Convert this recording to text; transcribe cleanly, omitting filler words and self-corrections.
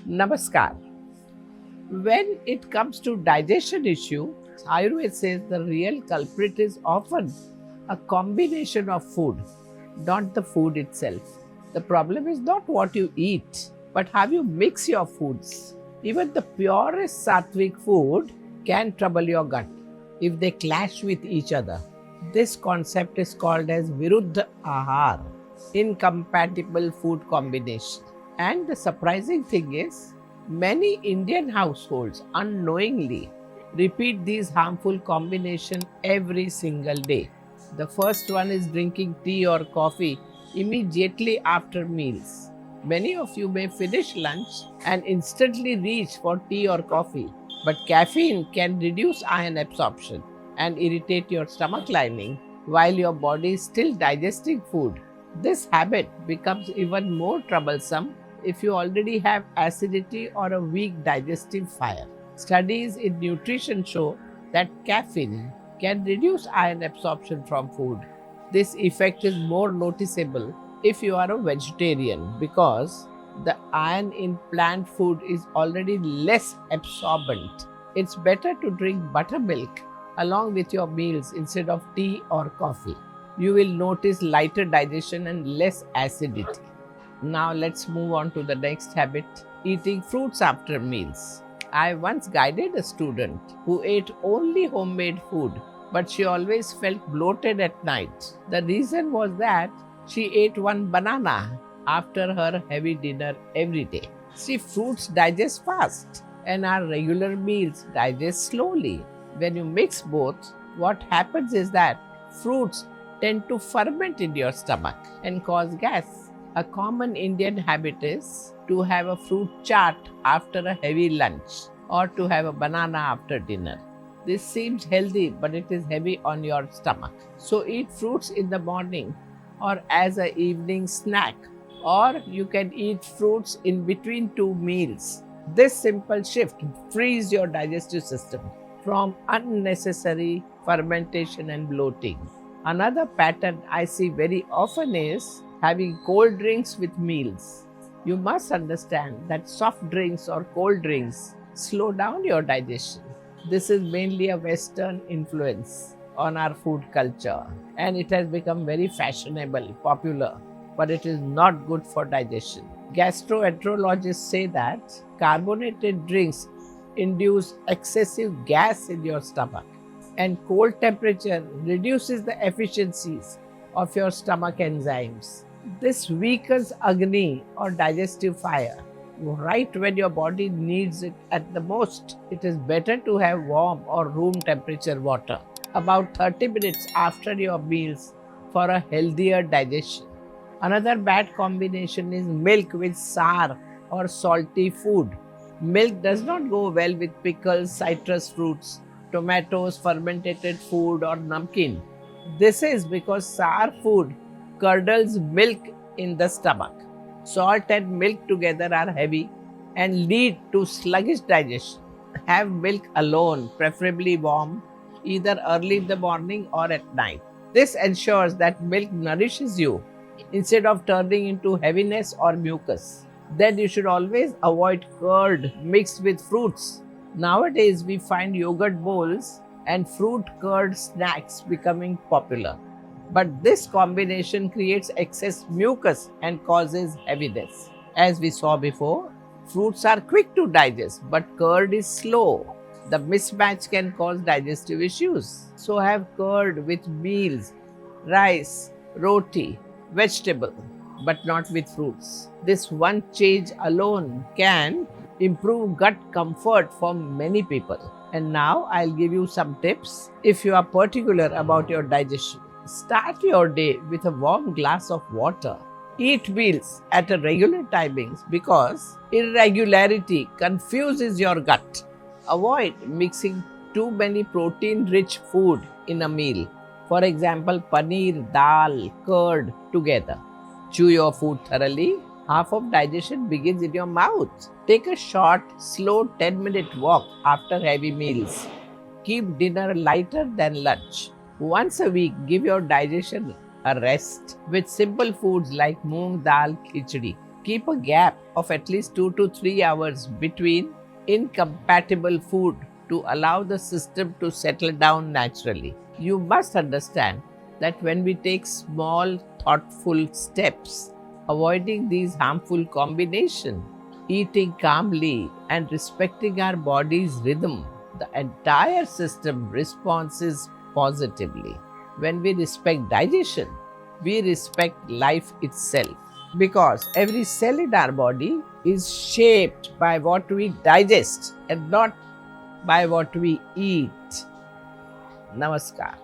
Namaskar. When it comes to digestion issue, Ayurveda says the real culprit is often a combination of food, not the food itself. The problem is not what you eat, but how you mix your foods. Even the purest sattvic food can trouble your gut if they clash with each other. This concept is called as Viruddha Ahar, incompatible food combination. And the surprising thing is, many Indian households unknowingly repeat these harmful combination every single day. The first one is drinking tea or coffee immediately after meals. Many of you may finish lunch and instantly reach for tea or coffee, but caffeine can reduce iron absorption and irritate your stomach lining while your body is still digesting food. This habit becomes even more troublesome if you already have acidity or a weak digestive fire. Studies in nutrition show that caffeine can reduce iron absorption from food. This effect is more noticeable if you are a vegetarian because the iron in plant food is already less absorbent. It's better to drink buttermilk along with your meals instead of tea or coffee. You will notice lighter digestion and less acidity. Now let's move on to the next habit, eating fruits after meals. I once guided a student who ate only homemade food, but she always felt bloated at night. The reason was that she ate one banana after her heavy dinner every day. See, fruits digest fast and our regular meals digest slowly. When you mix both, what happens is that fruits tend to ferment in your stomach and cause gas. A common Indian habit is to have a fruit chaat after a heavy lunch or to have a banana after dinner. This seems healthy, but it is heavy on your stomach. So eat fruits in the morning or as an evening snack, or you can eat fruits in between two meals. This simple shift frees your digestive system from unnecessary fermentation and bloating. Another pattern I see very often is having cold drinks with meals. You must understand that soft drinks or cold drinks slow down your digestion. This is mainly a Western influence on our food culture and it has become very fashionable, popular, but it is not good for digestion. Gastroenterologists say that carbonated drinks induce excessive gas in your stomach and cold temperature reduces the efficiencies of your stomach enzymes. This weakens Agni or digestive fire right when your body needs it at the most. It is better to have warm or room temperature water about 30 minutes after your meals for a healthier digestion. Another bad combination is milk with sour or salty food. Milk does not go well with pickles, citrus fruits, tomatoes, fermented food, or namkeen. This is because sour food curdles milk in the stomach. Salt and milk together are heavy and lead to sluggish digestion. Have milk alone, preferably warm, either early in the morning or at night. This ensures that milk nourishes you instead of turning into heaviness or mucus. Then you should always avoid curd mixed with fruits. Nowadays, we find yogurt bowls and fruit curd snacks becoming popular. But this combination creates excess mucus and causes heaviness. As we saw before, fruits are quick to digest, but curd is slow. The mismatch can cause digestive issues. So have curd with meals, rice, roti, vegetable, but not with fruits. This one change alone can improve gut comfort for many people. And now I'll give you some tips if you are particular about your digestion. Start your day with a warm glass of water. Eat meals at a regular timings because irregularity confuses your gut. Avoid mixing too many protein-rich food in a meal. For example, paneer, dal, curd together. Chew your food thoroughly. Half of digestion begins in your mouth. Take a short, slow 10-minute walk after heavy meals. Keep dinner lighter than lunch. Once a week, give your digestion a rest with simple foods like moong dal khichdi. Keep a gap of at least 2 to 3 hours between incompatible food to allow the system to settle down naturally. You must understand that when we take small, thoughtful steps, avoiding these harmful combinations, eating calmly, and respecting our body's rhythm, the entire system responds positively. When we respect digestion, we respect life itself, because every cell in our body is shaped by what we digest and not by what we eat. Namaskar.